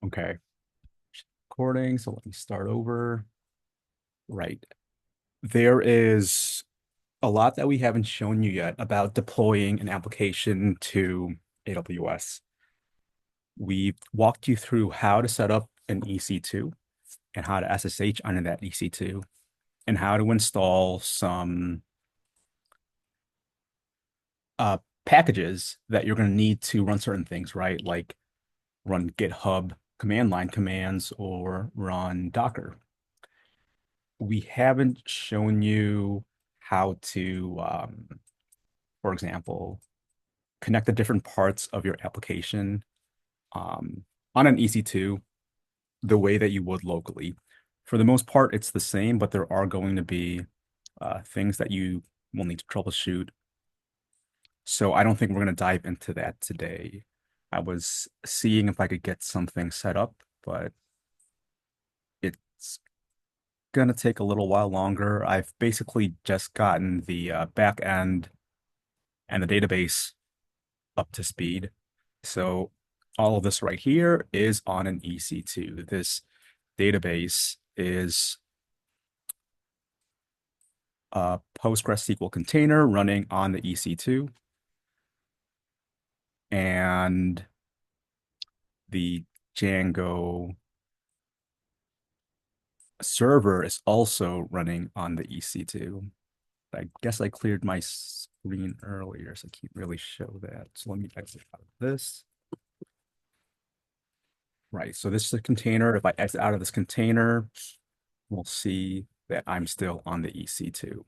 Okay, recording. So let me start over. Right. There is a lot that we haven't shown you yet about deploying an application to AWS. We've walked you through how to set up an EC2 and how to SSH onto that EC2 and how to install some uh, packages that you're going to need to run certain things, right? Like run GitHub command line commands or run Docker. We haven't shown you how to, for example, connect the different parts of your application um, on an EC2 the way that you would locally. For the most part, it's the same, but there are going to be things that you will need to troubleshoot. So I don't think we're going to dive into that today. I was seeing if I could get something set up, but it's going to take a little while longer. I've basically just gotten the back end and the database up to speed. So all of this right here is on an EC2. This database is a PostgreSQL container running on the EC2, and the Django server is also running on the EC2. I guess I cleared my screen earlier, so I can't really show that. So let me exit out of this. Right, so this is a container. If I exit out of this container, we'll see that I'm still on the EC2.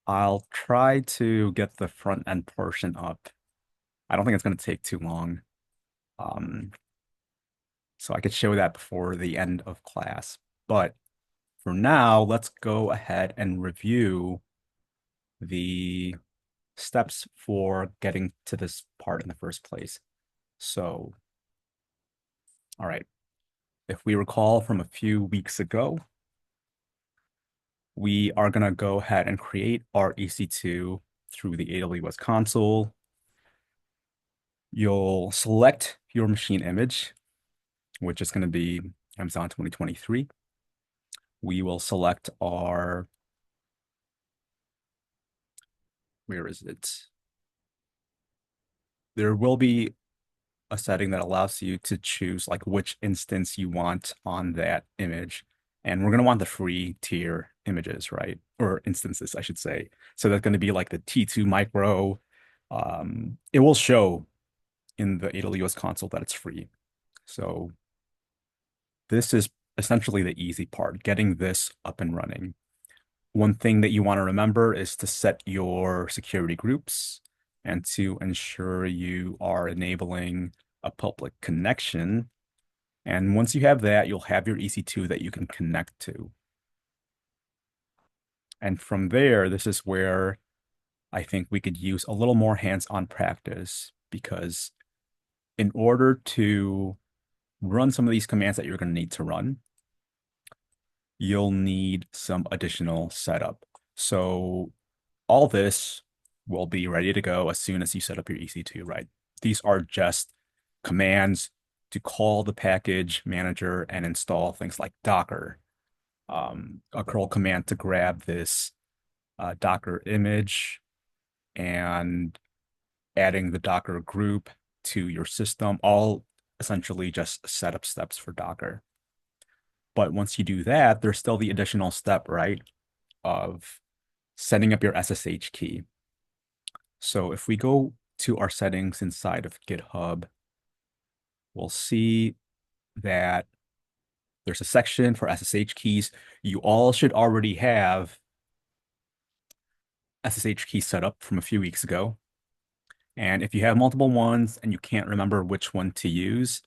I'll try to get the front end portion up. I don't think it's going to take too long. Um, so I could show that before the end of class. But for now, let's go ahead and review the steps for getting to this part in the first place. So, all right, if we recall from a few weeks ago, we are going to go ahead and create our EC2 through the AWS console. You'll select your machine image, which is going to be Amazon 2023. We will select our, where is it? There will be a setting that allows you to choose like which instance you want on that image. And we're going to want the free tier images, right? Or instances, I should say. So that's going to be like the T2 micro. It will show in the AWS console that it's free. So this is essentially the easy part, getting this up and running. One thing that you want to remember is to set your security groups and to ensure you are enabling a public connection. And once you have that, you'll have your EC2 that you can connect to. And from there, this is where I think we could use a little more hands-on practice, because in order to run some of these commands that you're going to need to run, you'll need some additional setup. So all this will be ready to go as soon as you set up your EC2, right? These are just commands to call the package manager and install things like Docker, a curl command to grab this Docker image and adding the Docker group to your system, all essentially just setup steps for Docker. But once you do that, there's still the additional step, right, of setting up your SSH key. So if we go to our settings inside of GitHub, we'll see that there's a section for SSH keys. You all should already have SSH keys set up from a few weeks ago. And if you have multiple ones and you can't remember which one to use,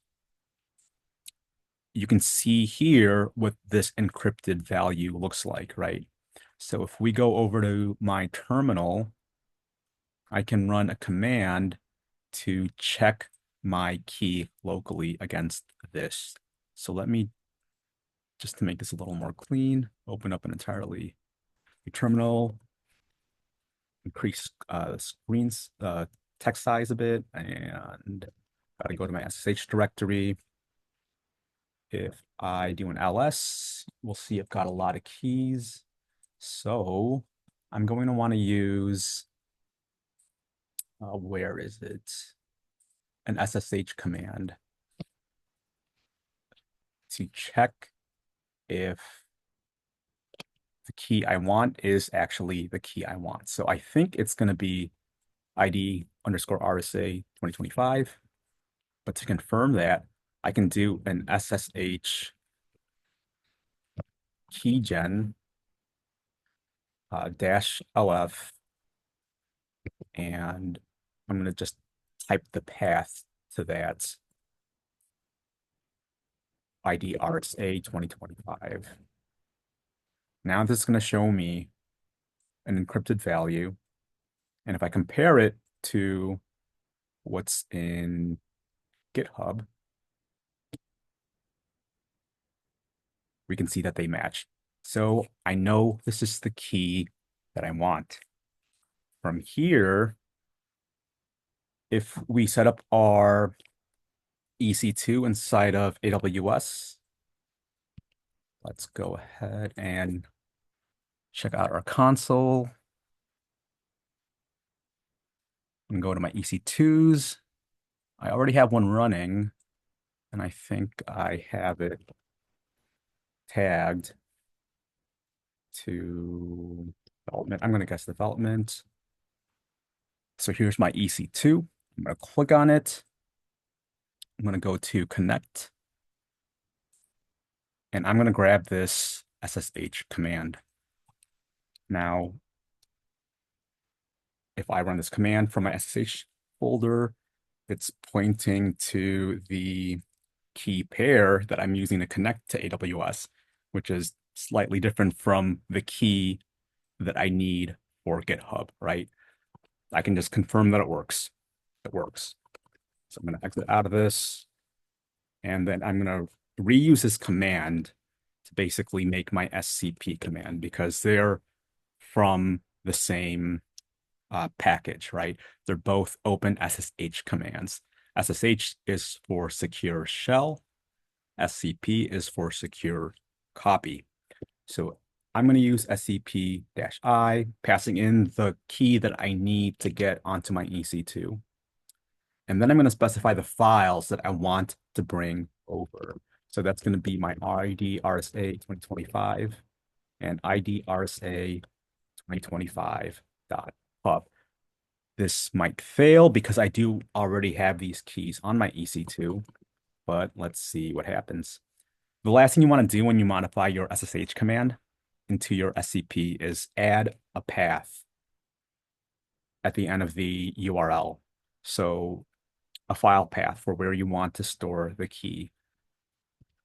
you can see here what this encrypted value looks like, right? So if we go over to my terminal, I can run a command to check my key locally against this. So let me, just to make this a little more clean, open up an entirely new terminal, increase screens text size a bit, and Gotta go to my SSH directory. If I do an ls, we'll see I've got a lot of keys. So I'm going to want to use, where is it? An SSH command to check if the key I want is actually the key I want. So I think it's going to be ID underscore RSA 2025. But to confirm that, I can do an SSH keygen dash LF, and I'm going to just type the path to that ID RSA 2025. Now this is going to show me an encrypted value. And if I compare it to what's in GitHub, we can see that they match. So I know this is the key that I want. From here, if we set up our EC2 inside of AWS, let's go ahead and check out our console and go to my EC2s. I already have one running, and I think I have it tagged to development. I'm going to guess development. So here's my EC2. I'm going to click on it. I'm going to go to connect, and I'm going to grab this SSH command. Now, if I run this command from my SSH folder, it's pointing to the key pair that I'm using to connect to AWS, which is slightly different from the key that I need for GitHub, right? I can just confirm that it works. It works. So I'm going to exit out of this, and then I'm going to reuse this command to basically make my SCP command because they're from the same package, right? They're both open SSH commands. SSH is for secure shell. SCP is for secure copy. So I'm going to use SCP-I, passing in the key that I need to get onto my EC2. And then I'm going to specify the files that I want to bring over. So that's going to be my ID RSA 2025 and ID RSA 2025.pub. This might fail because I do already have these keys on my EC2, but let's see what happens. The last thing you want to do when you modify your SSH command into your SCP is add a path at the end of the URL. So a file path for where you want to store the key.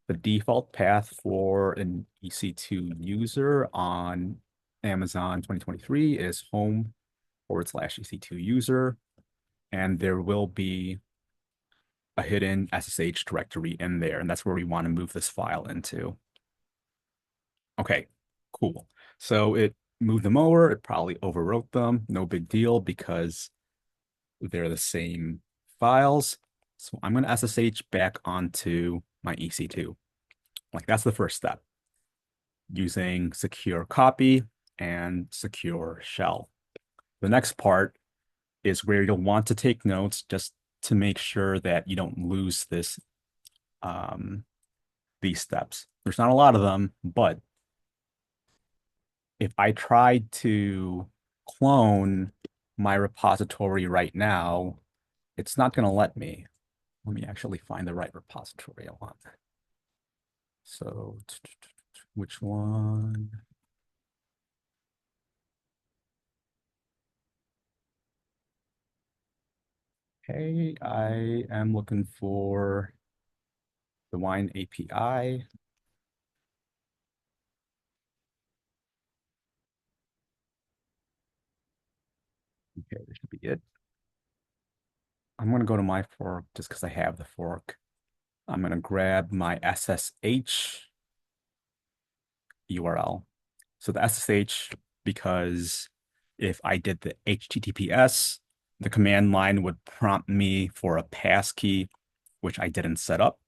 The default path for an EC2 user on Amazon 2023 is home/EC2 user, and there will be a hidden SSH directory in there, and that's where we want to move this file into. Okay, cool. So it moved them over. It probably overwrote them. No big deal because they're the same files. So I'm going to SSH back onto my EC2. Like that's the first step, using secure copy and secure shell. The next part is where you'll want to take notes just to make sure that you don't lose these steps. There's not a lot of them, but if I tried to clone my repository right now, it's not going to let me. Let me actually find the right repository I want. So which one? Okay, I am looking for the Wine API. Okay, this should be it. I'm going to go to my fork just because I have the fork. I'm going to grab my SSH URL. So the SSH, because if I did the HTTPS, the command line would prompt me for a passkey which I didn't set up.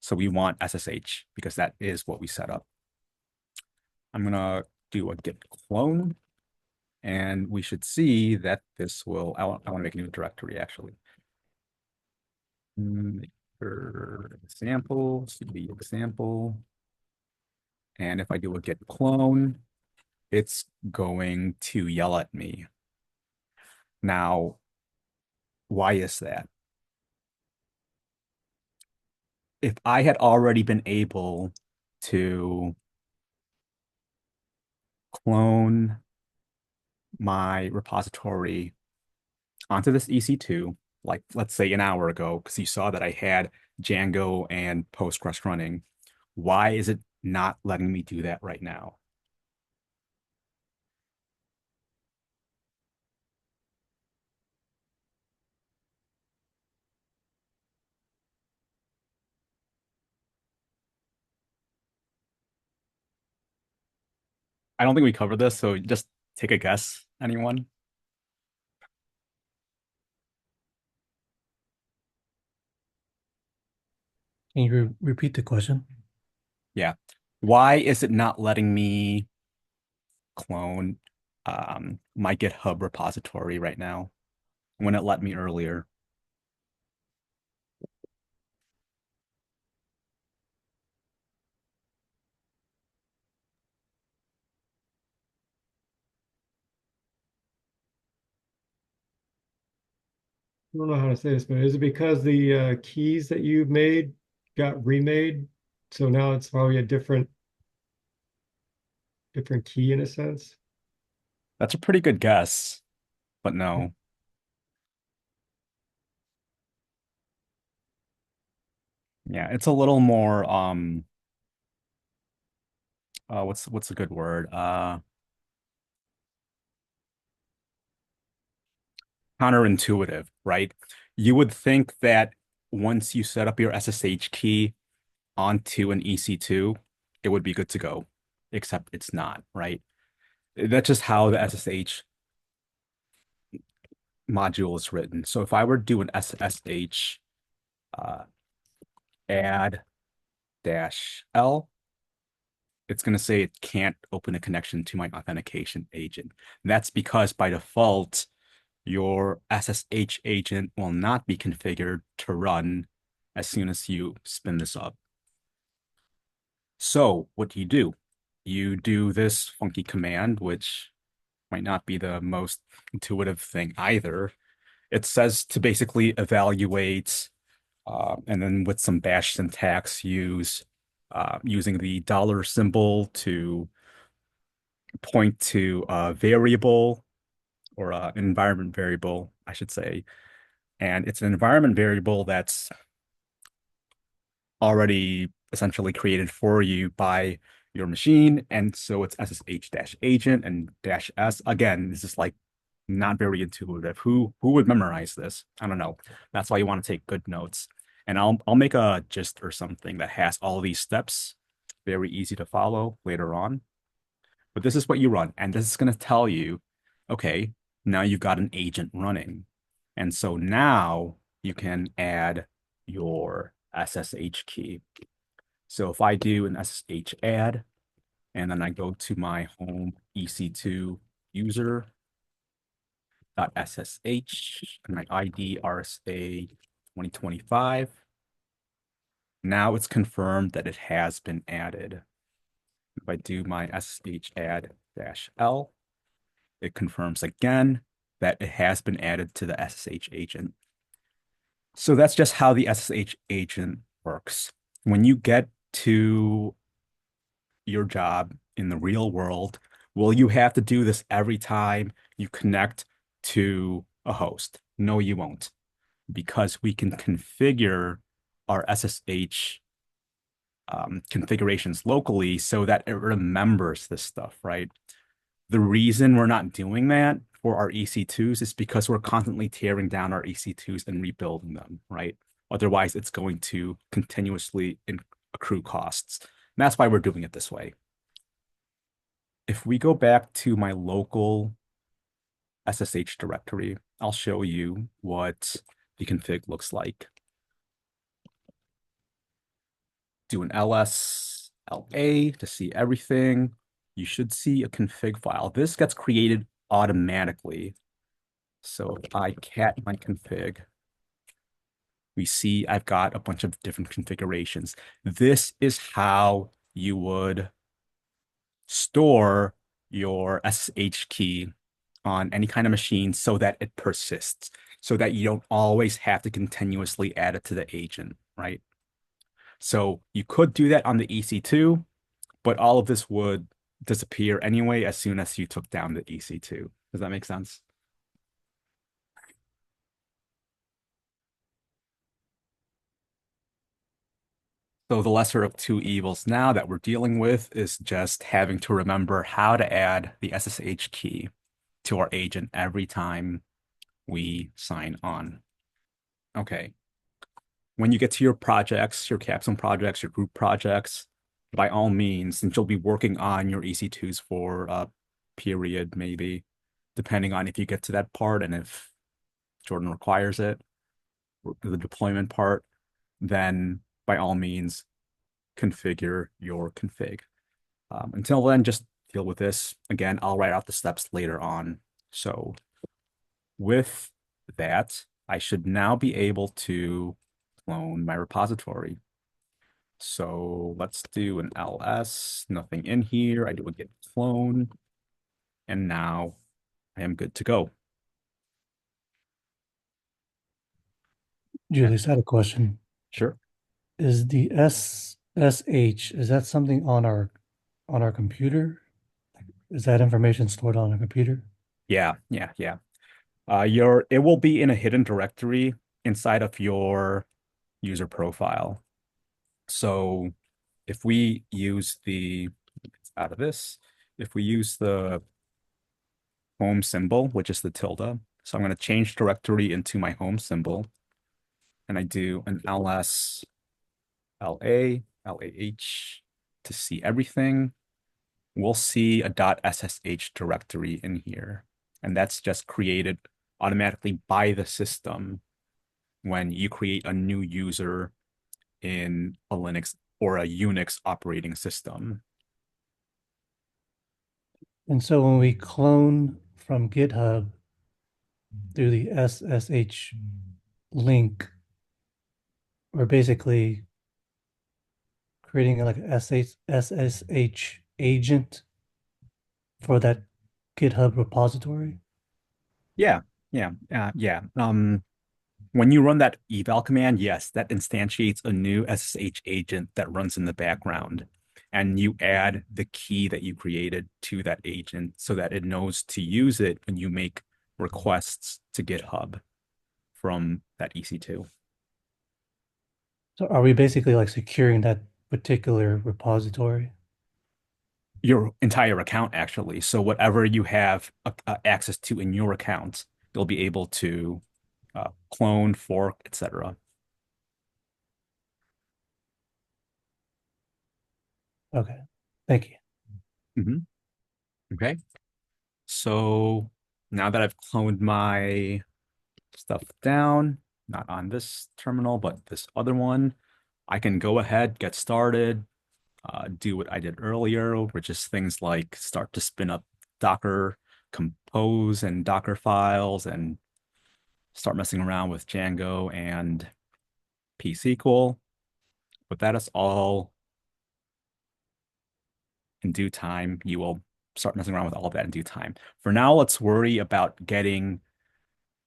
So we want SSH because that is what we set up. I'm gonna do a git clone, and we should see that this will, I want to make a new directory actually. Example, cd example. And if I do a git clone, it's going to yell at me. Now, why is that? If I had already been able to clone my repository onto this EC2, like let's say an hour ago, because you saw that I had Django and Postgres running, why is it not letting me do that right now? I don't think we covered this, so just take a guess, anyone? Can you repeat the question? Yeah. Why is it not letting me clone my GitHub repository right now when it let me earlier? I don't know how to say this, but is it because the keys that you made got remade? So now it's probably a different key in a sense. That's a pretty good guess, but no. Yeah, it's a little more what's a good word? Counterintuitive, right? You would think that once you set up your SSH key onto an EC2, it would be good to go, except it's not, right? That's just how the SSH module is written. So if I were to do an SSH uh, add dash L, it's going to say it can't open a connection to my authentication agent. And that's because by default, your SSH agent will not be configured to run as soon as you spin this up. So what do? You do this funky command, which might not be the most intuitive thing either. It says to basically evaluate, and then with some bash syntax, use using the dollar symbol to point to a variable or an environment variable, I should say. And it's an environment variable that's already essentially created for you by your machine. And so it's SSH-agent and dash S. Again, this is like not very intuitive. Who would memorize this? I don't know. That's why you want to take good notes. And I'll make a gist or something that has all these steps, very easy to follow later on. But this is what you run, and this is going to tell you, okay, now you've got an agent running. And so now you can add your SSH key. So if I do an SSH add, and then I go to my home EC2 user.ssh, and my ID RSA 2025, now it's confirmed that it has been added. If I do my SSH add dash L, it confirms again that it has been added to the SSH agent. So that's just how the SSH agent works. When you get to your job in the real world, will you have to do this every time you connect to a host? No, you won't, because we can configure our SSH configurations locally so that it remembers this stuff, right? The reason we're not doing that for our EC2s is because we're constantly tearing down our EC2s and rebuilding them, right? Otherwise, it's going to continuously accrue costs. And that's why we're doing it this way. If we go back to my local SSH directory, I'll show you what the config looks like. do an ls LA to see everything. You should see a config file. This gets created automatically. So if I cat my config, we see I've got a bunch of different configurations. This is how you would store your SSH key on any kind of machine so that it persists, so that you don't always have to continuously add it to the agent, right? So you could do that on the EC2, but all of this would disappear anyway as soon as you took down the EC2. Does that make sense? So the lesser of two evils now that we're dealing with is just having to remember how to add the SSH key to our agent every time we sign on. Okay. When you get to your projects, your capstone projects, your group projects, by all means, since you'll be working on your EC2s for a period, maybe, depending on if you get to that part and if Jordan requires it, the deployment part, then by all means, configure your config. Until then, just deal with this. Again, I'll write out the steps later on. So with that, I should now be able to clone my repository. So let's do an ls, nothing in here. I do a git clone, and now I am good to go. Julius, I had a question. Sure. Is the SSH, is that something on our computer? Is that information stored on a computer? Yeah. It will be in a hidden directory inside of your user profile. So if we use out of this, if we use the home symbol, which is the tilde, so I'm going to change directory into my home symbol, and I do an ls lah to see everything. We'll see a .ssh directory in here, and that's just created automatically by the system when you create a new user in a Linux or a Unix operating system. And so when we clone from GitHub through the SSH link, we're basically creating like a SSH agent for that GitHub repository. Yeah. When you run that eval command, yes, that instantiates a new SSH agent that runs in the background. And you add the key that you created to that agent so that it knows to use it when you make requests to GitHub from that EC2. So are we basically like securing that particular repository? Your entire account, actually. So whatever you have access to in your account, you'll be able to clone, fork, etc. Okay. Thank you. Mhm. Okay. So now that I've cloned my stuff down, not on this terminal, but this other one, I can go ahead, get started, do what I did earlier, which is things like start to spin up Docker compose and Docker files and start messing around with Django and pSQL. But that is all in due time. You will start messing around with all of that in due time. For now, let's worry about getting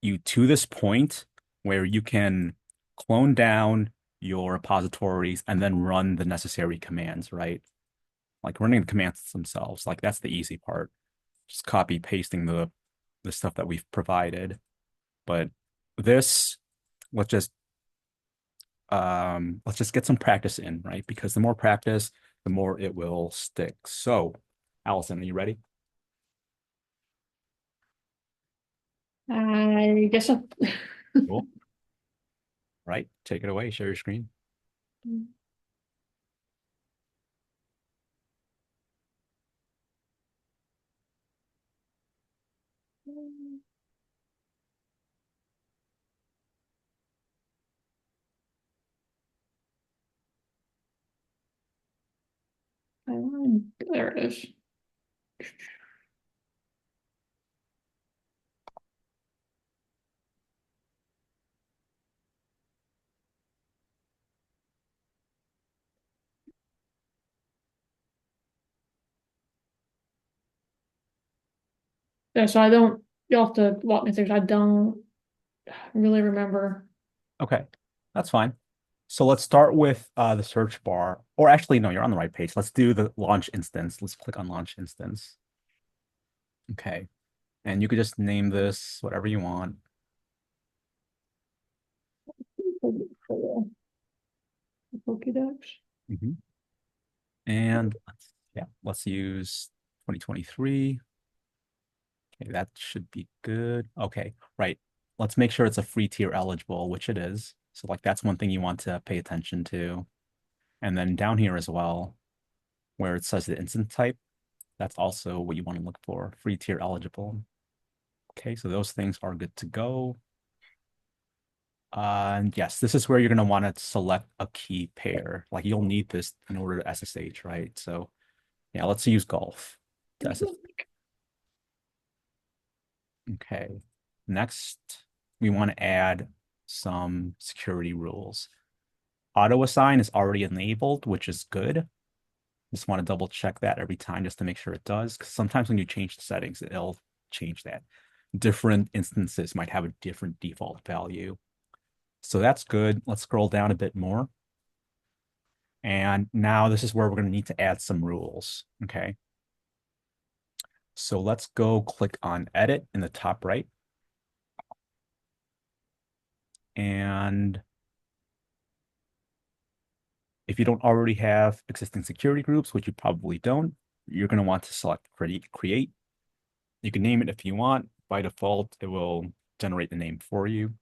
you to this point where you can clone down your repositories and then run the necessary commands, right? Like running the commands themselves. Like that's the easy part. Just copy pasting the stuff that we've provided. But this, let's just let's just get some practice in, right? Because the more practice, the more it will stick. So, Allison, are you ready? I guess so. Cool. Right. Take it away. Share your screen. There it is. Yeah, so you'll have to walk me through. I don't really remember. Okay, that's fine. So let's start with the search bar. Or actually, no, you're on the right page. Let's do the launch instance. Let's click on launch instance. Okay. And you could just name this whatever you want. Pokédex. Mhm. And let's use 2023. Okay, that should be good. Okay, right. Let's make sure it's a free tier eligible, which it is. So like that's one thing you want to pay attention to. And then down here as well, where it says the instance type, that's also what you want to look for, free tier eligible. Okay, so those things are good to go. And yes, this is where you're going to want to select a key pair. Like you'll need this in order to SSH, right? So yeah, let's use golf to SSH. Okay. Next, we want to add some security rules. Auto assign is already enabled, which is good. Just want to double check that every time just to make sure it does. Because sometimes when you change the settings, it'll change that. Different instances might have a different default value. So that's good. Let's scroll down a bit more. And now this is where we're going to need to add some rules. Okay. So let's go click on edit in the top right. And if you don't already have existing security groups, which you probably don't, you're going to want to select create. You can name it if you want. By default, it will generate the name for you.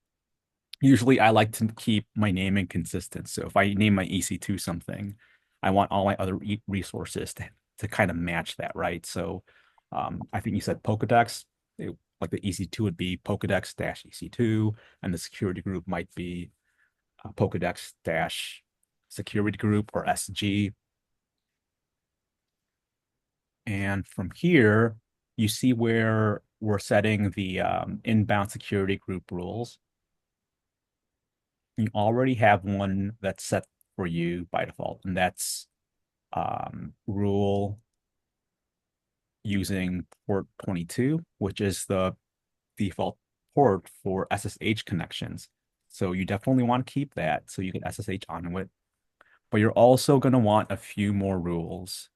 Usually I like to keep my naming consistent. So if I name my EC2 something, I want all my other resources to kind of match that, right? So I think you said Pokedex, like the EC2 would be Pokedex dash EC2, and the security group might be Pokedex dash security group or SG. And from here, you see where we're setting the inbound security group rules. You already have one that's set for you by default, and that's rule using port 22, which is the default port for SSH connections. So you definitely want to keep that so you can SSH onto it. But you're also going to want a few more rules.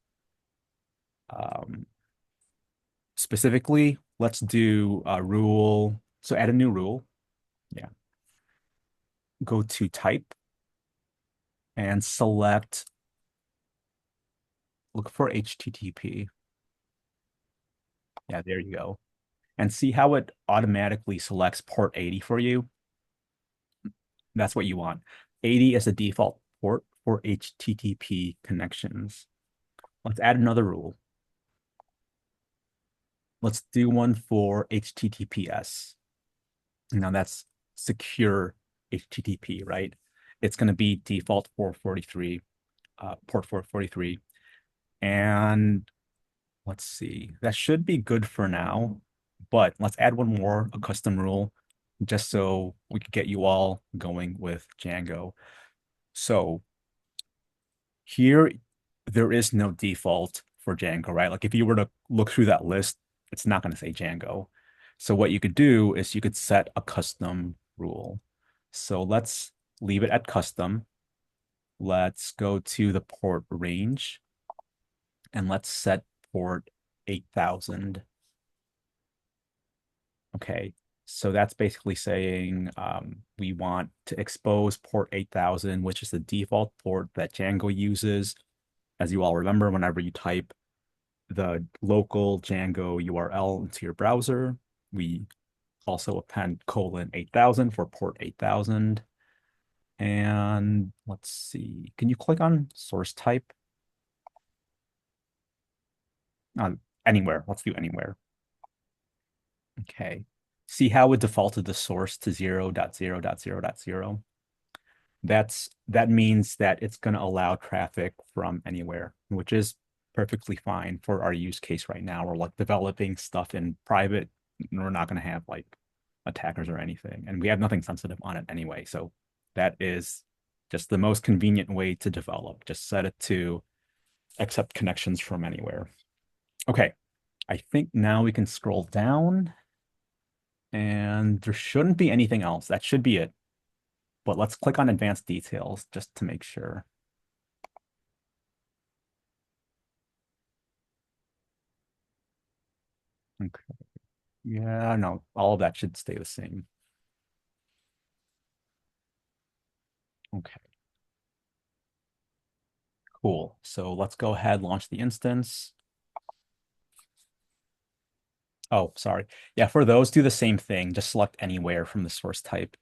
Specifically, let's do a rule. So add a new rule. Yeah. Go to type and select, look for HTTP. Yeah, there you go. And see how it automatically selects port 80 for you. That's what you want. 80 is the default port for HTTP connections. Let's add another rule. Let's do one for HTTPS. Now that's secure HTTP, right? It's going to be default 443, port 443. And let's see, that should be good for now, but let's add one more, a custom rule, just so we can get you all going with Django. So here, there is no default for Django, right? Like if you were to look through that list, it's not going to say Django. So what you could do is you could set a custom rule. So let's leave it at custom. Let's go to the port range and let's set port 8000. Okay, so that's basically saying we want to expose port 8000, which is the default port that Django uses. As you all remember, whenever you type the local Django URL into your browser, we also append :8000 for port 8000. And let's see, can you click on source type? Anywhere, let's do anywhere. Okay. See how it defaulted the source to 0.0.0.0.0? That means that it's going to allow traffic from anywhere, which is perfectly fine for our use case right now. We're like developing stuff in private, and we're not going to have like attackers or anything. And we have nothing sensitive on it anyway. So that is just the most convenient way to develop. Just set it to accept connections from anywhere. Okay, I think now we can scroll down and there shouldn't be anything else. That should be it. But let's click on advanced details just to make sure. Okay. Yeah, no, all of that should stay the same. Okay, cool. So let's go ahead, launch the instance. Oh, sorry. Yeah, for those, do the same thing. Just select anywhere from the source type.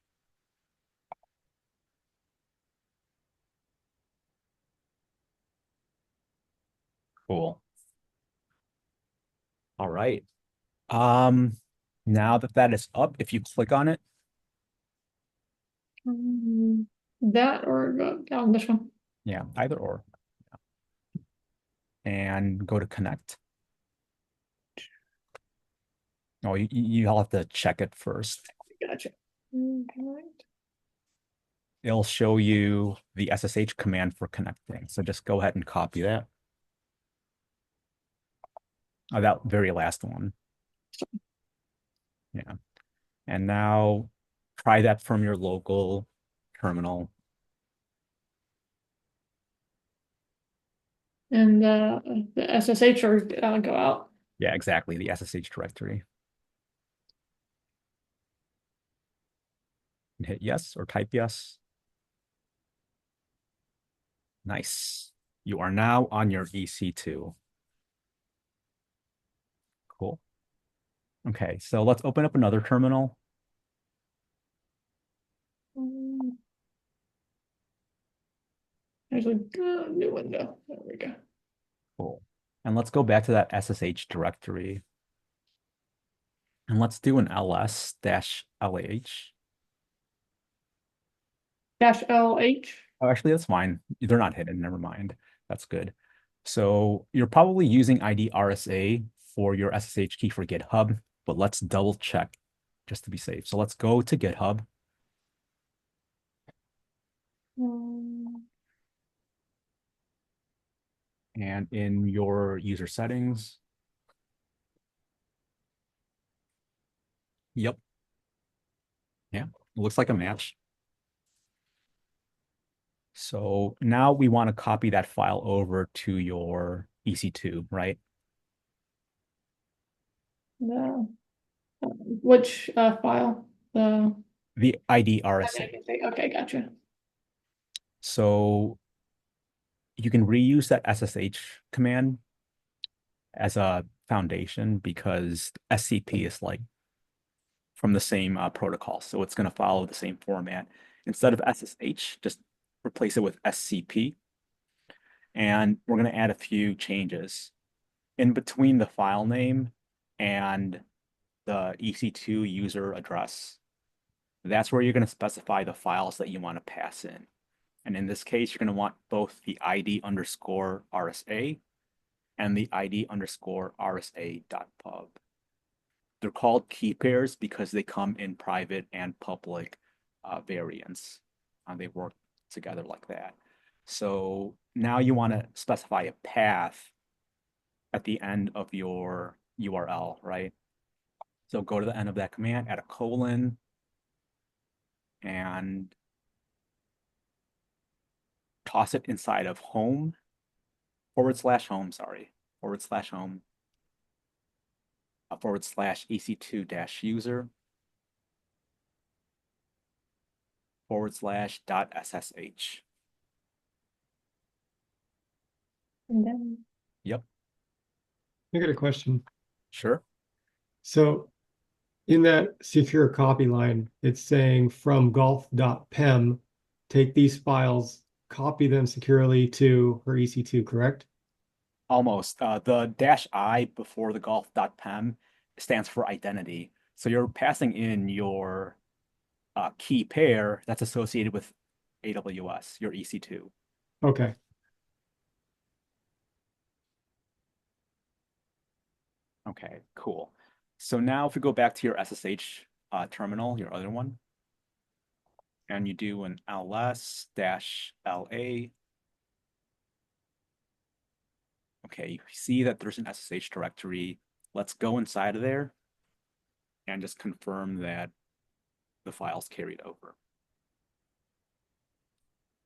Cool. All right. Um, Now that that is up, if you click on it, That or down this one. yeah, either or, and go to connect. Oh, you'll have to check it first. Gotcha. It'll show you the SSH command for connecting. So just go ahead and copy that. Oh, that very last one. Yeah. And now try that from your local terminal. And the SSH or go out. Yeah, exactly. The SSH directory. And hit yes or type yes. Nice. You are now on your EC2. Cool. Okay, so let's open up another terminal. There's a new window. There we go. Cool. And let's go back to that SSH directory. And let's do an ls-lh. -LH. Oh, actually, that's fine. They're not hidden. Never mind. That's good. So you're probably using ID RSA for your SSH key for GitHub, but let's double check just to be safe. So let's go to GitHub. And in your user settings, yep. Yeah, it looks like a match. So now we want to copy that file over to your EC2, right? No. Which file? The ID RSA. Okay, gotcha. So you can reuse that SSH command as a foundation because SCP is like from the same protocol. So it's going to follow the same format. Instead of SSH, just replace it with SCP. And we're going to add a few changes. In between the file name and the EC2 user address, that's where you're going to specify the files that you want to pass in. And in this case, you're going to want both the ID underscore RSA and the ID underscore RSA.pub. They're called key pairs because they come in private and public variants. They work together like that. So now you want to specify a path at the end of your URL, right? So go to the end of that command, add a colon, and toss it inside of home, /home, sorry, /home, /EC2-user, /.ssh. And then Yep, I got a question. sure. So in that secure copy line, it's saying from golf.pem, take these files, copy them securely to her EC2, correct? Almost. The -I before the golf.pem stands for identity. So you're passing in your key pair that's associated with AWS, your EC2. Okay. Okay, cool. So now if we go back to your SSH terminal, your other one, and you do an ls-la. Okay, you see that there's an SSH directory. Let's go inside of there and just confirm that the file's carried over.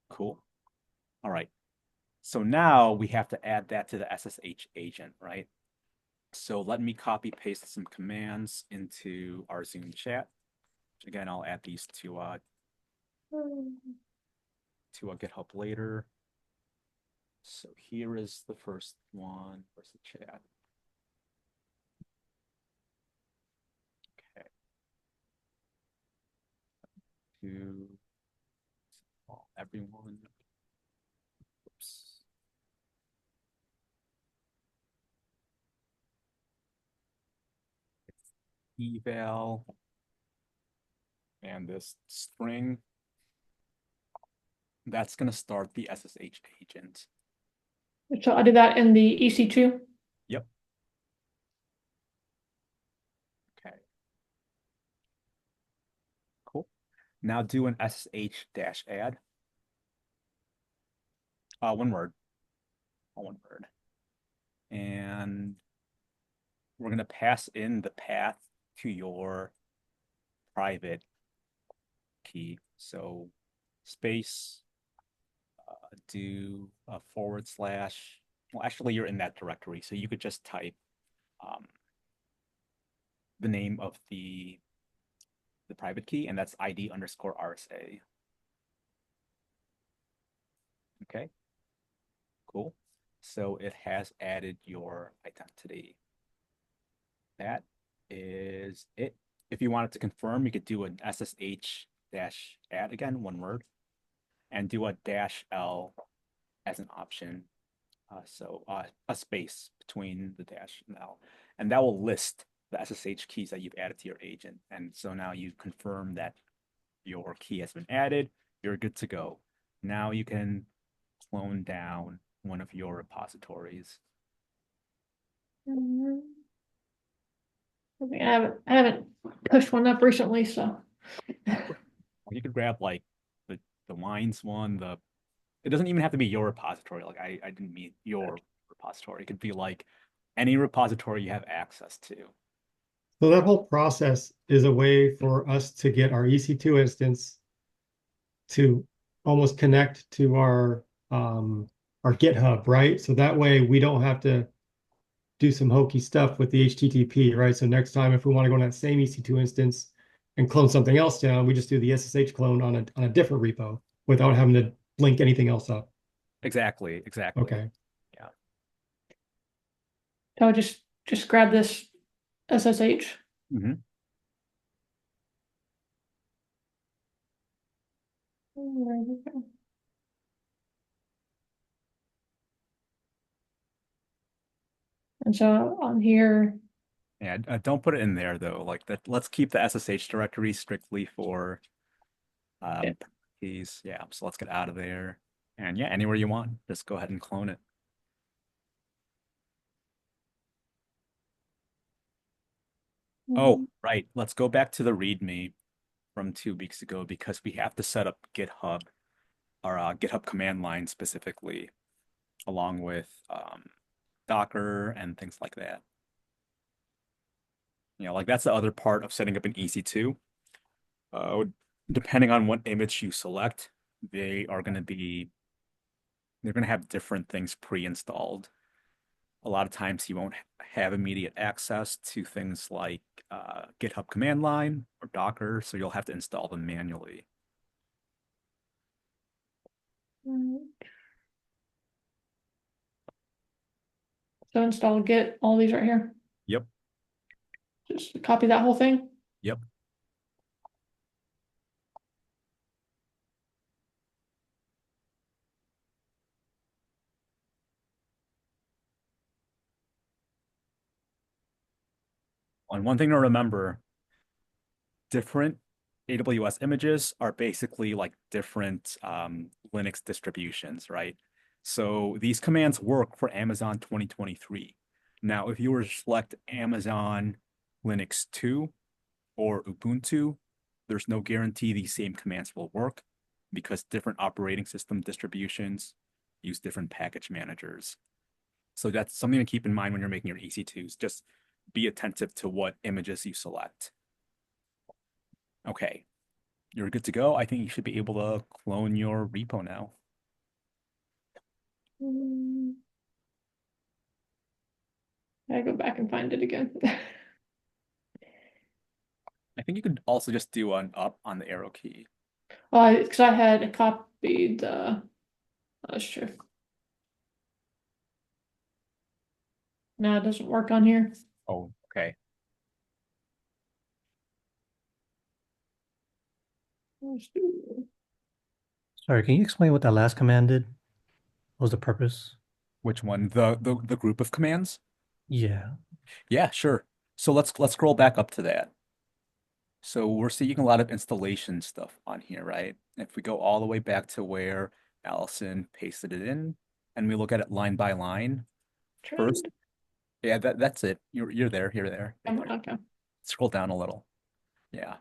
Cool. All right. So now we have to add that to the SSH agent, right? So let me copy paste some commands into our Zoom chat. Again, I'll add these to a GitHub later. So here is the first one. Where's the chat? Okay. To everyone. Oops. Eval and this string. That's going to start the SSH agent. So I did that in the EC2. Yep. Okay. Cool. Now do an SSH-add. One word. One word. And we're going to pass in the path to your private key. So space, do a /. Well, actually, you're in that directory, so you could just type the name of the private key, and that's ID_RSA. Okay, cool. So it has added your identity. That is it. If you wanted to confirm, you could do an SSH-add again, one word, and do a -L as an option. So a space between the dash and the L. And that will list the SSH keys that you've added to your agent. And so now you confirm that your key has been added. You're good to go. Now you can clone down one of your repositories. I haven't pushed one up recently, so. You could grab like the lines one, it doesn't even have to be your repository. Like I didn't mean your repository. It could be like any repository you have access to. So that whole process is a way for us to get our EC2 instance to almost connect to our GitHub, right? So that way we don't have to do some hokey stuff with the HTTP, right? So next time if we want to go on that same EC2 instance and clone something else down, we just do the SSH clone on a different repo without having to link anything else up. Exactly. Okay. Yeah. I would just grab this SSH. Mm-hmm. And so on here, Yeah, don't put it in there though. Like that. Let's keep the SSH directory strictly for Yeah. keys. Yeah. So let's get out of there. And yeah, anywhere you want, just go ahead and clone it. Oh, right. Let's go back to the README from 2 weeks ago because we have to set up GitHub or GitHub command line specifically, along with Docker and things like that. Like that's the other part of setting up an EC2. Depending on what image you select, they're going to have different things pre-installed. A lot of times you won't have immediate access to things like GitHub command line or Docker, so you'll have to install them manually. So install Git, all these right here. Yep. Just copy that whole thing. Yep. And one thing to remember, different AWS images are basically like different Linux distributions, right? So these commands work for Amazon 2023. Now, if you were to select Amazon Linux 2 or Ubuntu, there's no guarantee these same commands will work because different operating system distributions use different package managers. So that's something to keep in mind when you're making your EC2s. Just be attentive to what images you select. Okay, you're good to go. I think you should be able to clone your repo now. I go back and find it again. I think you could also just do an up on the arrow key. Oh, because I had copied that's true. No, it doesn't work on here. Oh, okay. Sorry, can you explain what that last command did? What was the purpose? Which one? The group of commands? Yeah. Yeah, sure. So let's scroll back up to that. So we're seeing a lot of installation stuff on here, right? If we go all the way back to where Allison pasted it in, and we look at it line by line, first, Trend. yeah, that's it. You're there, you're there. Right there. Okay. Scroll down a little. Yeah.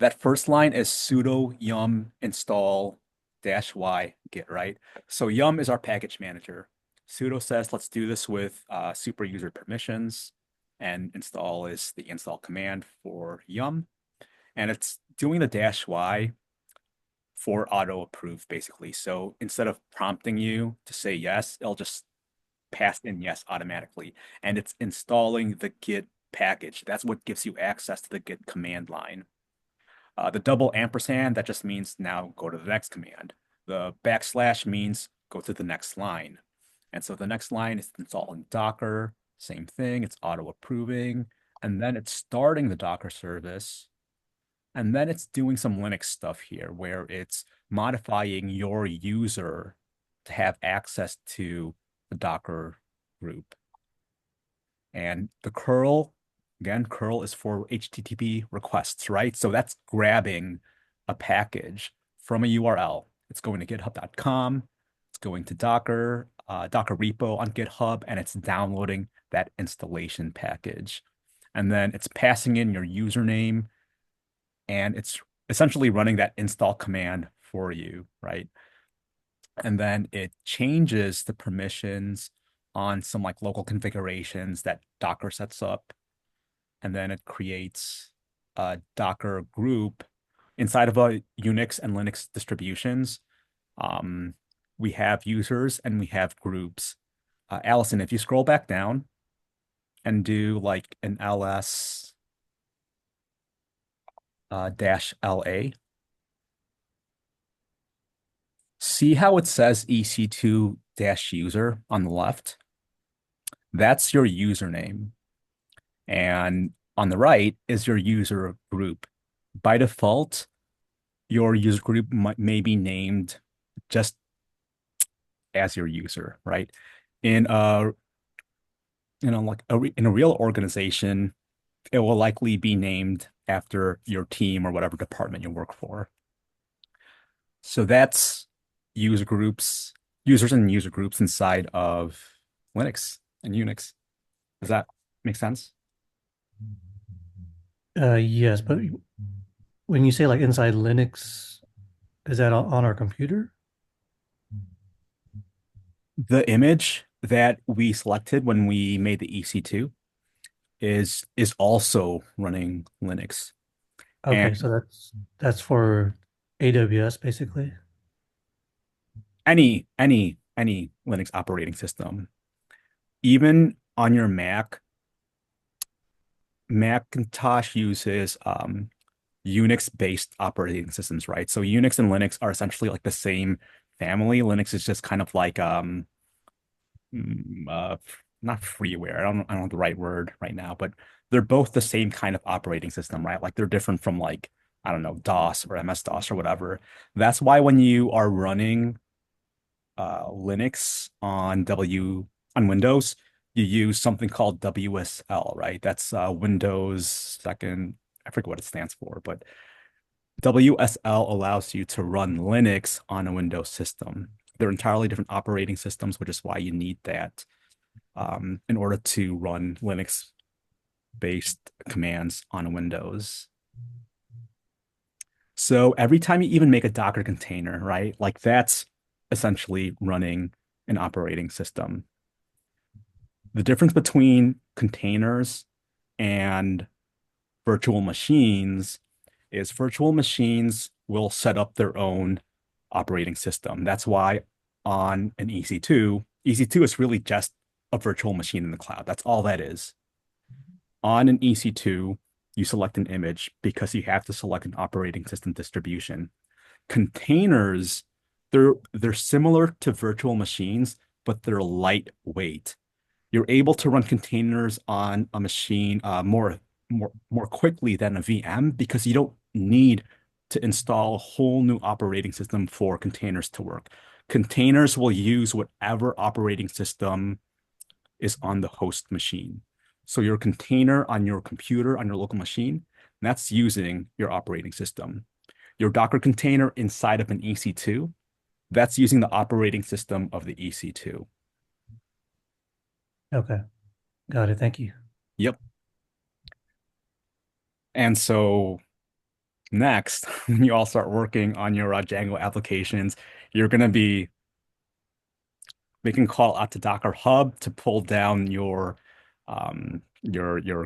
That first line is sudo yum install -y git, right? So yum is our package manager. Sudo says, let's do this with super user permissions, and install is the install command for yum. And it's doing the -y for auto approve, basically. So instead of prompting you to say yes, it'll just pass in yes automatically. And it's installing the git package. That's what gives you access to the git command line. The double ampersand, that just means now go to the next command. The backslash means go to the next line. And so the next line is installing Docker, same thing, it's auto approving, and then it's starting the Docker service. And then it's doing some Linux stuff here where it's modifying your user to have access to the Docker group. And the curl, again, curl is for HTTP requests, right? So that's grabbing a package from a URL. It's going to github.com. It's going to Docker, Docker repo on GitHub, and it's downloading that installation package. And then it's passing in your username, and it's essentially running that install command for you, right? And then it changes the permissions on some like local configurations that Docker sets up. And then it creates a Docker group inside of a Unix and Linux distributions. We have users and we have groups. Allison, if you scroll back down and do like an ls -la, see how it says EC2-user on the left? That's your username. And on the right is your user group. By default, your user group may be named just as your user, right? In a in a real organization, it will likely be named after your team or whatever department you work for. So that's user groups, users and user groups inside of Linux and Unix. Does that make sense? Yes, but when you say like inside Linux, is that on our computer? The image that we selected when we made the EC2 is also running Linux. Okay, And so that's for AWS basically. any Linux operating system, even on your Macintosh uses Unix-based operating systems, right? So Unix and Linux are essentially like the same family. Linux is just kind of like mm, uh, not freeware. I don't know the right word right now, but they're both the same kind of operating system, right? Like they're different from like, I don't know, DOS or MS-DOS or whatever. That's why when you are running Linux on Windows, you use something called WSL, right? That's Windows second, I forget what it stands for, but WSL allows you to run Linux on a Windows system. They're entirely different operating systems, which is why you need that in order to run Linux-based commands on Windows. So every time you even make a Docker container, right? Like that's essentially running an operating system. The difference between containers and virtual machines is virtual machines will set up their own operating system. That's why on an EC2, EC2 is really just a virtual machine in the cloud. That's all that is. On an EC2, you select an image because you have to select an operating system distribution. Containers, they're similar to virtual machines, but they're lightweight. You're able to run containers on a machine more quickly than a VM because you don't need to install a whole new operating system for containers to work. Containers will use whatever operating system is on the host machine. So your container on your computer, on your local machine, that's using your operating system. Your Docker container inside of an EC2, that's using the operating system of the EC2. Okay, got it. Thank you. Yep. And so next, when you all start working on your Django applications, you're going to be making a call out to Docker Hub to pull down your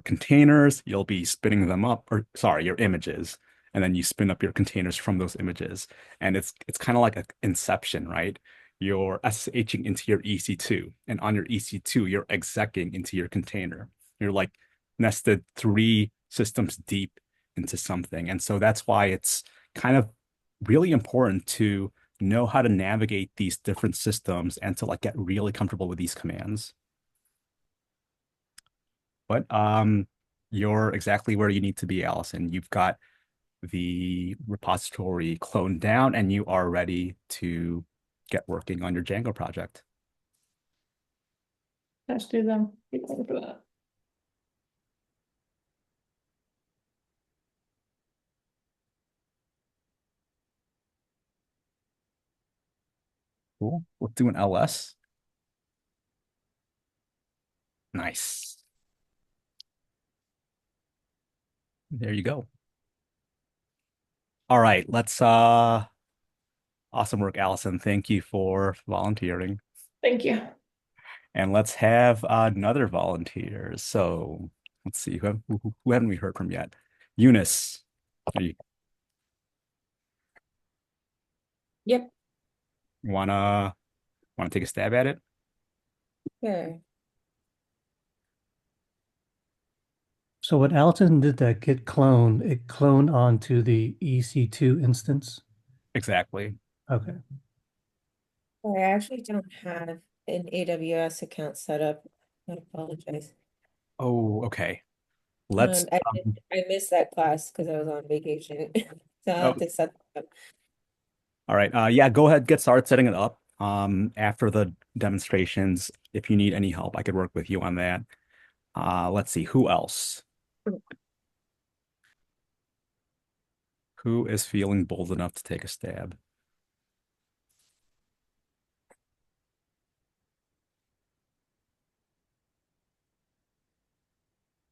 containers. You'll be spinning them up, or sorry, your images, and then you spin up your containers from those images. And it's kind of like an inception, right? You're SSHing into your EC2, and on your EC2, you're execing into your container. You're like nested 3 systems deep into something. And so that's why it's kind of really important to know how to navigate these different systems and to like get really comfortable with these commands. But you're exactly where you need to be, Allison. You've got the repository cloned down and you are ready to get working on your Django project. Let's do them. Be ready for that. Cool. Let's do an LS. Nice. There you go. All right, let's awesome work, Allison. Thank you for volunteering. Thank you. And let's have another volunteer. So let's see, who haven't we heard from yet? Eunice, are you Yep. wanna take a stab at it? Sure. So when Alton did that git clone, it cloned onto the EC2 instance. Exactly. Okay. I actually don't have an AWS account set up. I apologize. Oh, okay. Let's I missed that class because I was on vacation. So I'll oh, have to set that up. all right. Yeah, go ahead, get started setting it up. After the demonstrations, if you need any help, I could work with you on that. Let's see, who else? Who is feeling bold enough to take a stab?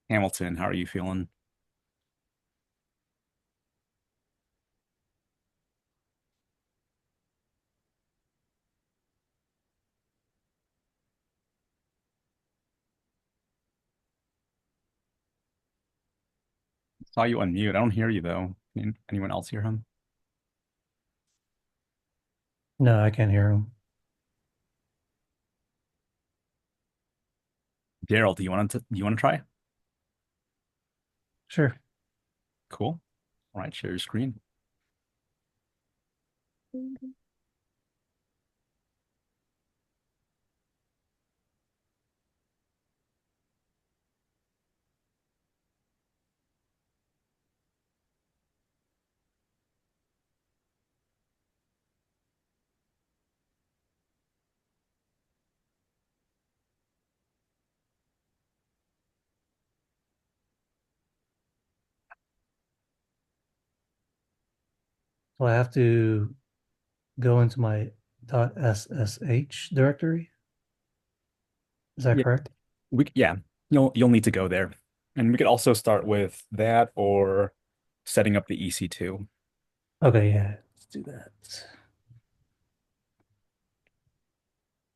Hamilton, how are you feeling? Saw you unmute. I don't hear you though. Anyone else hear him? No, I can't hear him. Daryl, do you want to try? Sure. Cool. All right, share your screen. So I have to go into my .ssh directory. Is that Yeah, correct? yeah, you'll need to go there. And we could also start with that or setting up the EC2. Okay, yeah, let's do that.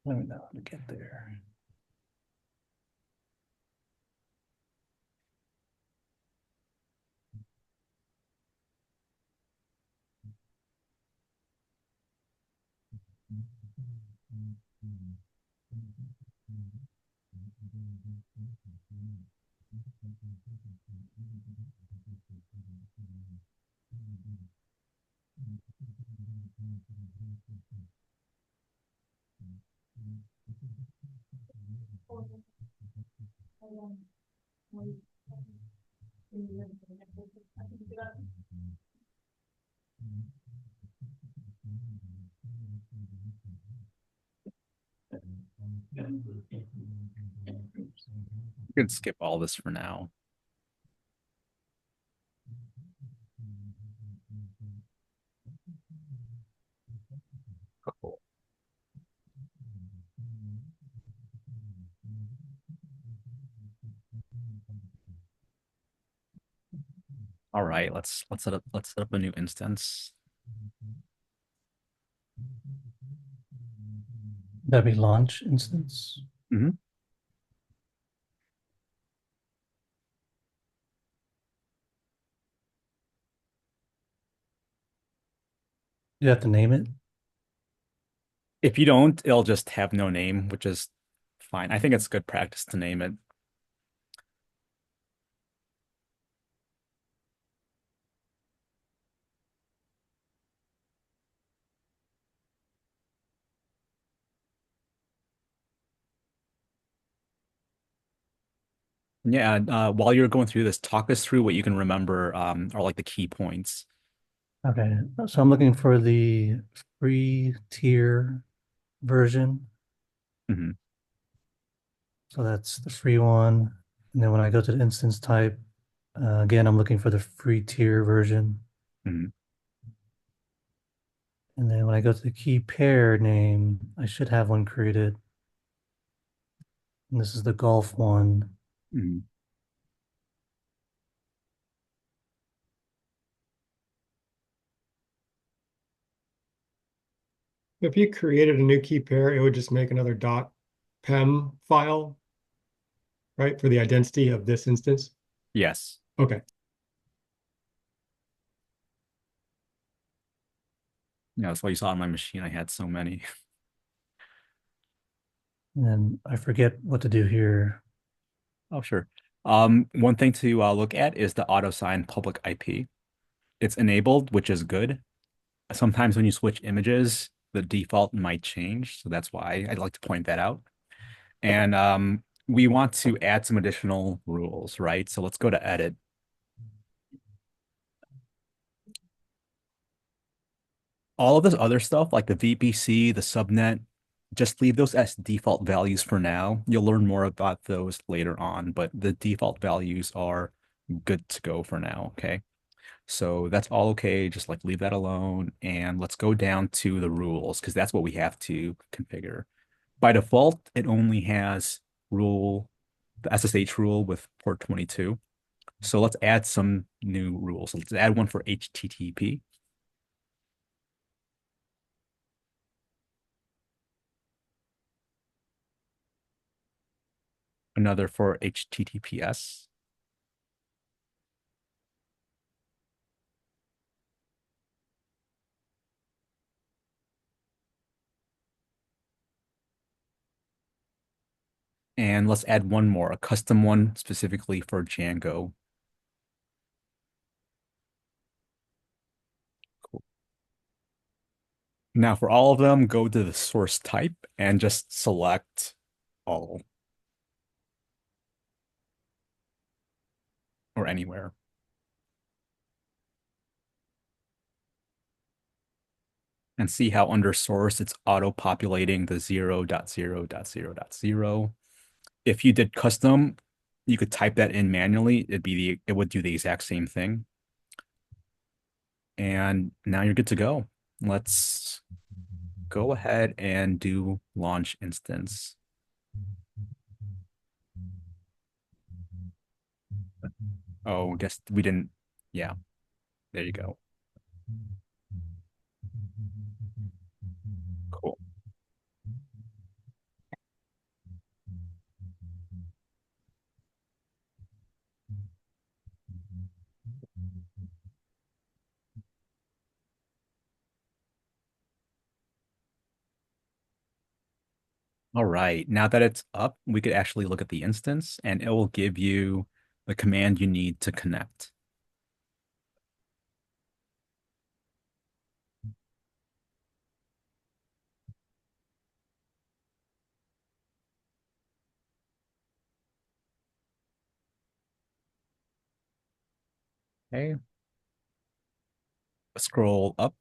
Let me know how to get there. You can skip all this for now. Cool. All right, let's set up a new instance. That'd be launch instance. Mhm. You have to name it. If you don't, it'll just have no name, which is fine. I think it's good practice to name it. Yeah, while you're going through this, talk us through what you can remember, or like the key points. Okay, so I'm looking for the free tier version. Mhm, So that's the free one. And then when I go to the instance type, again, I'm looking for the free tier version. mhm, And then when I go to the key pair name, I should have one created. And this is the golf one. mhm. If you created a new key pair, it would just make another .pem file, right, for the identity of this instance. Yes. Okay. Yeah, that's why you saw on my machine. I had so many. And then I forget what to do here. Oh, sure. One thing to look at is the auto sign public IP. It's enabled, which is good. Sometimes when you switch images, the default might change, so that's why I'd like to point that out. And we want to add some additional rules, right? So let's go to edit. All of this other stuff, like the VPC, the subnet, just leave those as default values for now. You'll learn more about those later on, but the default values are good to go for now, okay? So that's all okay. Just like leave that alone. And let's go down to the rules because that's what we have to configure. By default, it only has the SSH rule with port 22. So let's add some new rules. Let's add one for HTTP, another for HTTPS, and let's add one more, a custom one specifically for Django. Cool. Now for all of them, go to the source type and just select all or anywhere. And see how under source it's auto-populating the 0.0.0.0.0. If you did custom, you could type that in manually. It would do the exact same thing. And now you're good to go. Let's go ahead and do launch instance. Oh, guess we didn't. Yeah, there you go. Cool. All right. Now that it's up, we could actually look at the instance and it will give you the command you need to connect. Okay. Scroll up.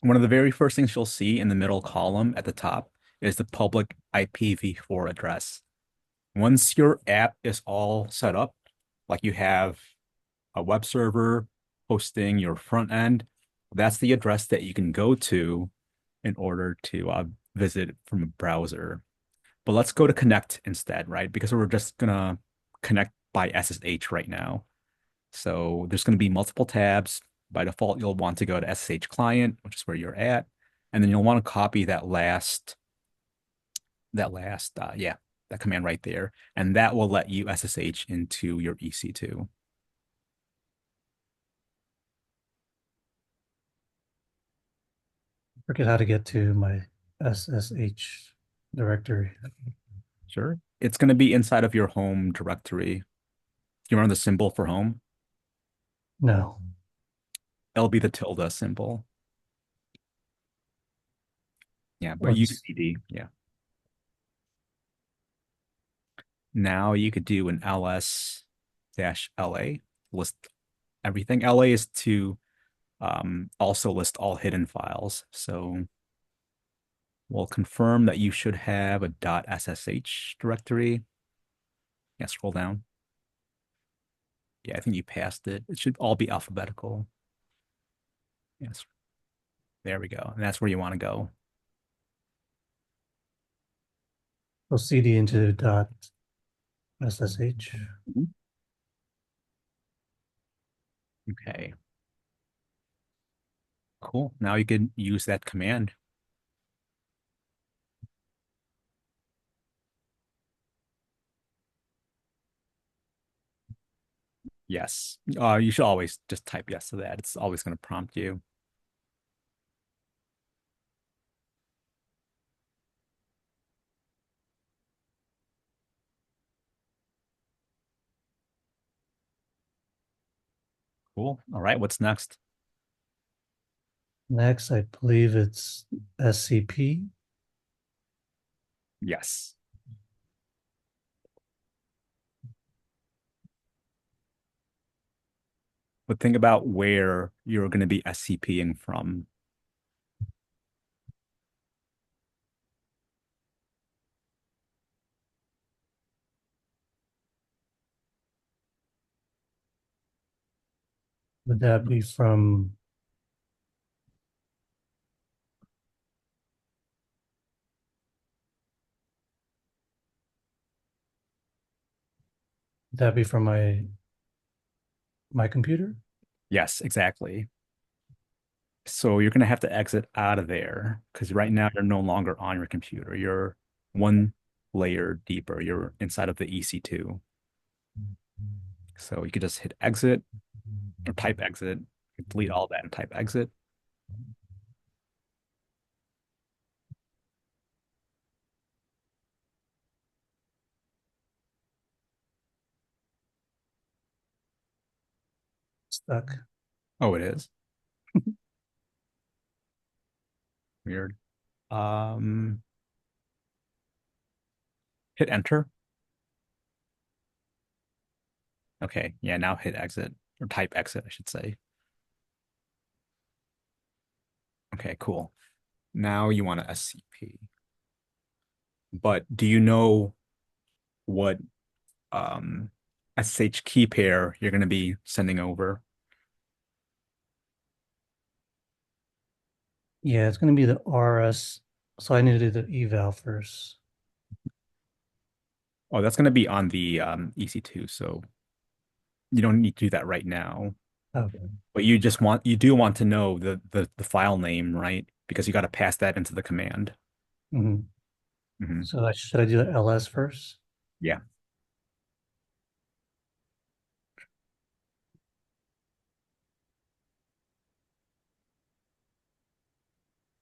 One of the very first things you'll see in the middle column at the top is the public IPv4 address. Once your app is all set up, like you have a web server hosting your front end, that's the address that you can go to in order to visit from a browser. But let's go to connect instead, right? Because we're just gonna connect by SSH right now. So there's going to be multiple tabs. By default, you'll want to go to SSH client, which is where you're at, and then you'll want to copy yeah, that command right there, and that will let you SSH into your EC2. Forget how to get to my SSH directory. Sure. It's going to be inside of your home directory. Do you remember the symbol for home? No. It'll be the tilde symbol. Yeah, but use Let's CD. Yeah. Now you could do an ls-la, list everything. LA is to also list all hidden files. So we'll confirm that you should have a .ssh directory. Yeah, scroll down. Yeah, I think you passed it. It should all be alphabetical. Yes, there we go. And that's where you want to go. go cd into .ssh. Mhm. Okay, cool. Now you can use that command. Yes. You should always just type yes to that. It's always going to prompt you. Cool. All right, what's next? Next, I believe it's SCP. Yes. But think about where you're going to be SCPing from. Would that be from my computer? Yes, exactly. So you're going to have to exit out of there because right now you're no longer on your computer. You're one layer deeper. You're inside of the EC2. So you could just hit exit or type exit, delete all that and type exit. Stuck. Oh, it is. Weird. Um, Hit enter. Okay, yeah, now hit exit or type exit, I should say. Okay, cool. Now you want to SCP. But do you know what SSH key pair you're going to be sending over? Yeah, it's going to be the RS. So I need to do the eval first. Oh, that's going to be on the EC2. So You don't need to do that right now, Okay. but you do want to know the file name, right? Because you got to pass that into the command. Hmm. Hmm. So should I do the ls first? Yeah.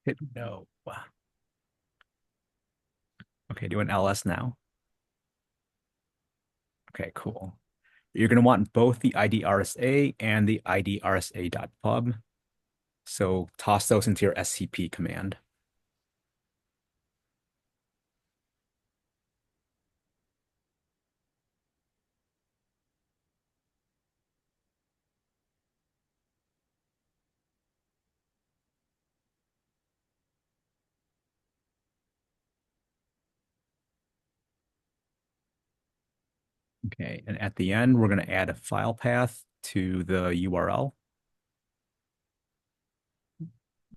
Hit no. Wow. Okay, do an ls now. Okay, cool. You're going to want both the IDRSA and the IDRSA.pub. So toss those into your SCP command. Okay, and at the end, we're going to add a file path to the URL.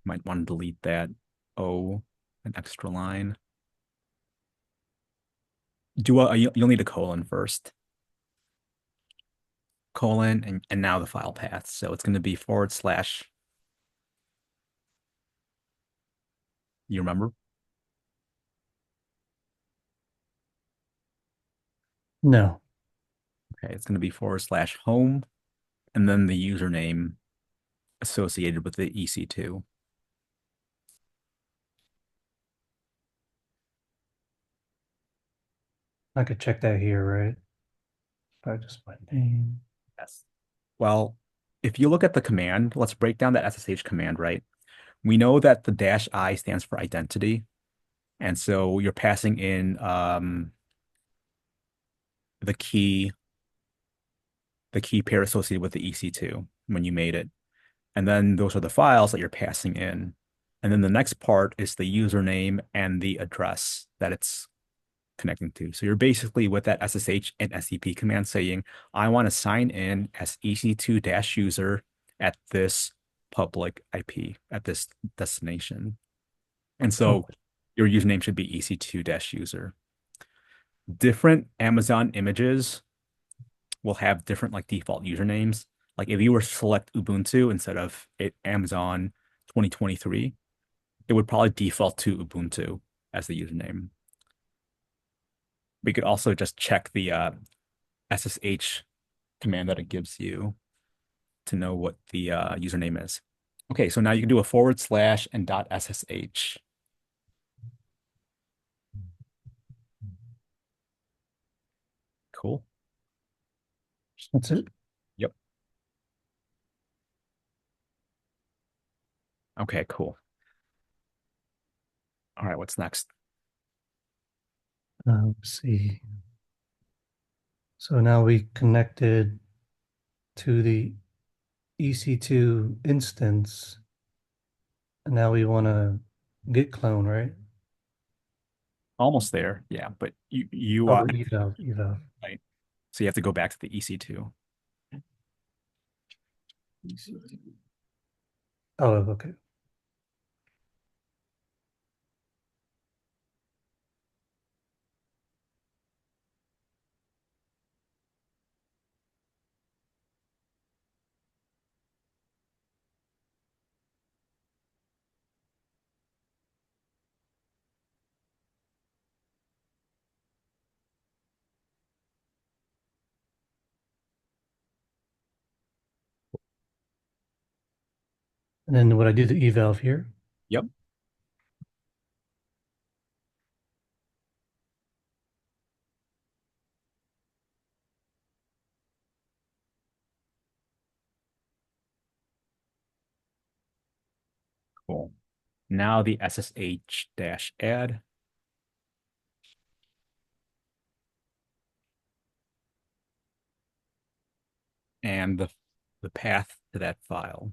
Might want to delete that O, an extra line. You'll need a colon first. Colon and now the file path. So it's going to be forward slash. You remember? No. Okay, it's going to be forward slash home and then the username associated with the EC2. I could check that here, right? If I just my name. Yes. Well, if you look at the command, let's break down that SSH command, right? We know that the -I stands for identity. And so you're passing in the key, the key pair associated with the EC2 when you made it. And then those are the files that you're passing in. And then the next part is the username and the address that it's connecting to. So you're basically with that SSH and SCP command saying, I want to sign in as EC2-user at this public IP, at this destination. And Oh, so your username should be EC2-user. Different Amazon images will have different like default usernames. Like if you were to select Ubuntu instead of Amazon 2023, it would probably default to Ubuntu as the username. We could also just check the SSH command that it gives you to know what the username is. Okay, so now you can do a forward slash and dot SSH. Cool. that's it. Yep. Okay, cool. All right, what's next? Let's see. So now we connected to the EC2 instance, and now we want to git clone, right? Almost there. Yeah, but you Oh, eval. right. So you have to go back to the EC2. Oh, okay. And then would I do the eval here? Yep. Cool. Now the SSH dash add. And the path to that file.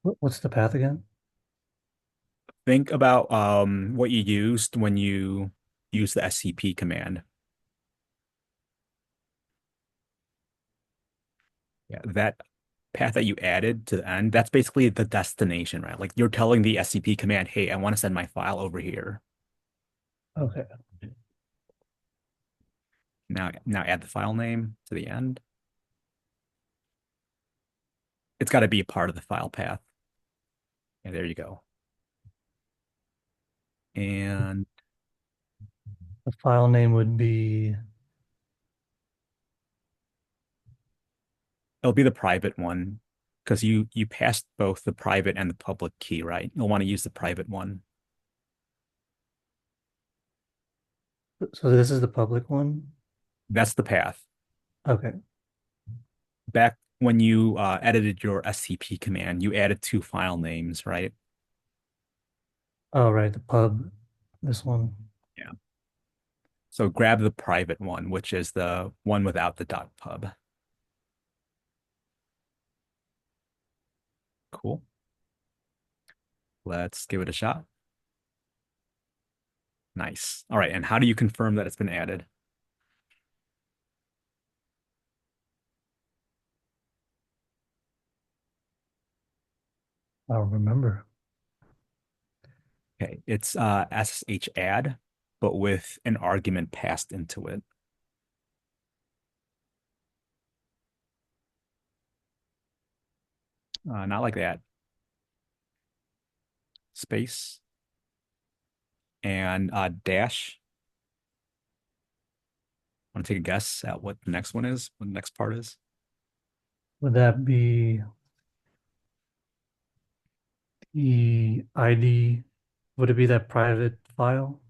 What's the path again? Think about what you used when you use the SCP command. Yeah, that path that you added to the end, that's basically the destination, right? Like you're telling the SCP command, hey, I want to send my file over here. Okay. Now add the file name to the end. It's got to be a part of the file path. And there you go. And The file name would be, it'll be the private one because you passed both the private and the public key, right? You'll want to use the private one. so this is the public one? That's the path. Okay. Back when you edited your SCP command, you added two file names, right? Oh, right, the pub, this one. Yeah. So grab the private one, which is the one without the .pub. Cool. Let's give it a shot. Nice. All right. And how do you confirm that it's been added? I'll remember. Okay. It's SSH add, but with an argument passed into it. Not like that. Space and dash. Want to take a guess at what the next one is? What the next part is? Would that be the ID? Would it be that private file?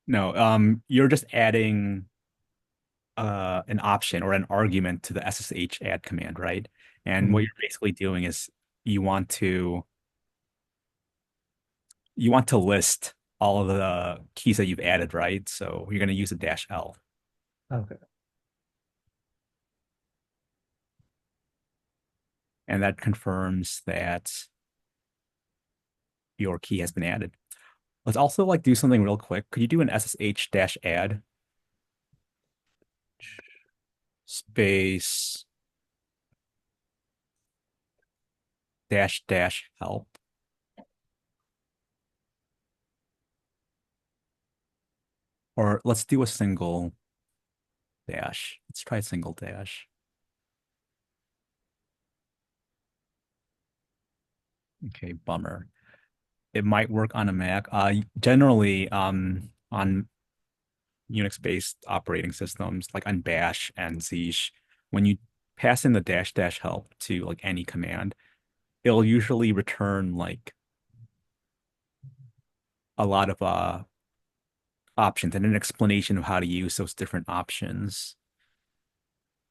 No, you're just adding an option or an argument to the SSH add command, right? And what Mhm. you're basically doing is you want to you want to list all of the keys that you've added, right? So you're going to use a -L. Okay. And that confirms that your key has been added. Let's also like do something real quick. Could you do an SSH-add space --help? Or let's do a single dash. Let's try a single dash. Okay, bummer. It might work on a Mac. Generally, on Unix-based operating systems like on Bash and Zesh, when you pass in the --help to like any command, it'll usually return like a lot of options and an explanation of how to use those different options.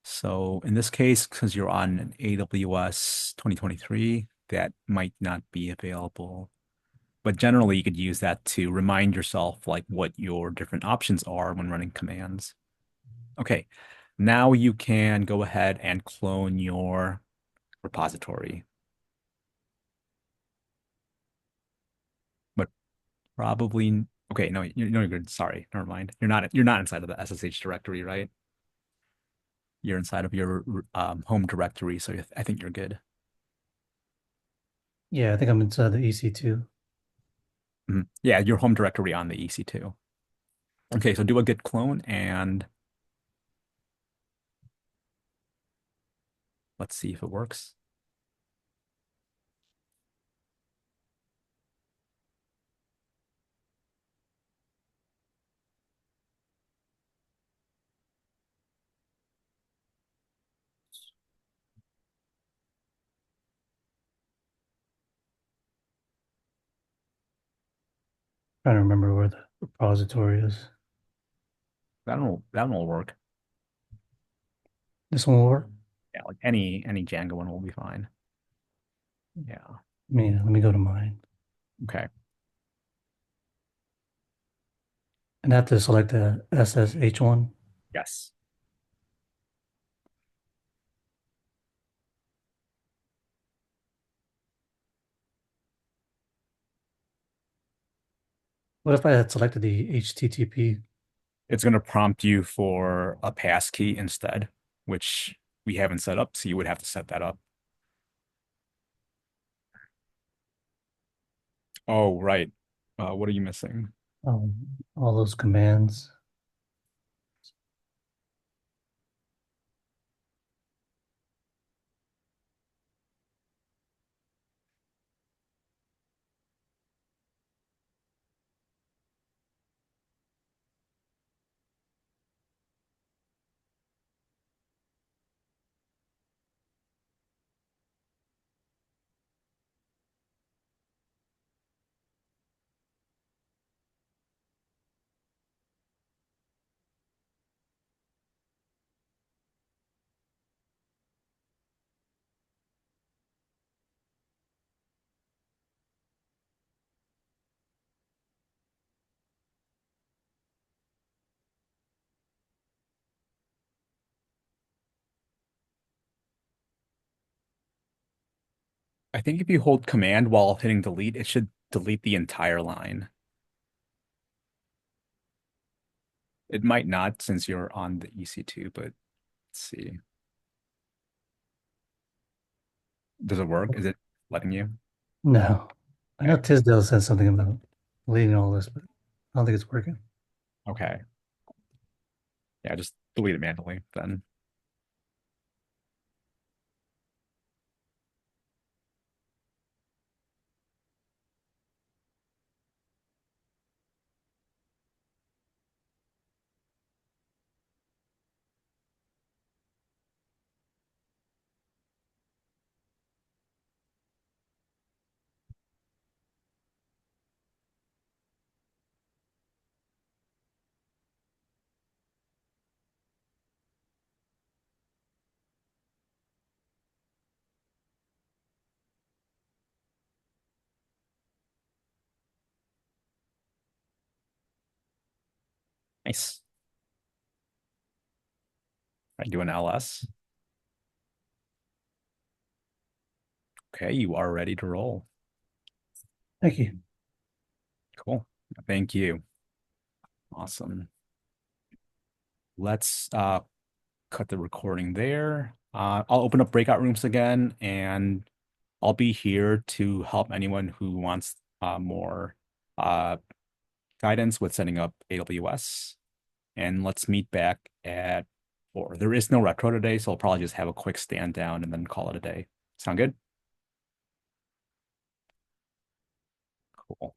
So in this case, because you're on an AWS 2023, that might not be available. But generally, you could use that to remind yourself like what your different options are when running commands. Okay, now you can go ahead and clone your repository. But probably, okay, no, you're good. Sorry, never mind. You're not inside of the SSH directory, right? You're inside of your home directory, so I think you're good. Yeah, I think I'm inside the EC2. Mhm. Yeah, your home directory on the EC2. Okay, so do a git clone and let's see if it works. Trying to remember where the repository is. That will work. This one will work? Yeah, like any Django one will be fine. Yeah. Let me go to mine. Okay. And I have to select the SSH one. Yes. What if I had selected the HTTP? It's going to prompt you for a passkey instead, which we haven't set up, so you would have to set that up. Oh, right. What are you missing? All those commands. I think if you hold command while hitting delete, it should delete the entire line. It might not since you're on the EC2, but let's see. Does it work? Is it letting you? No. I know Okay. Tisdale said something about deleting all this, but I don't think it's working. Okay. Yeah, just delete it manually then. Nice. I do an LS. Okay, you are ready to roll. Thank you. Cool. Thank you. Awesome. Let's cut the recording there. I'll open up breakout rooms again, and I'll be here to help anyone who wants more uh, guidance with setting up AWS. And let's meet back at 4. There is no retro today, so I'll probably just have a quick stand down and then call it a day. Sound good? Cool.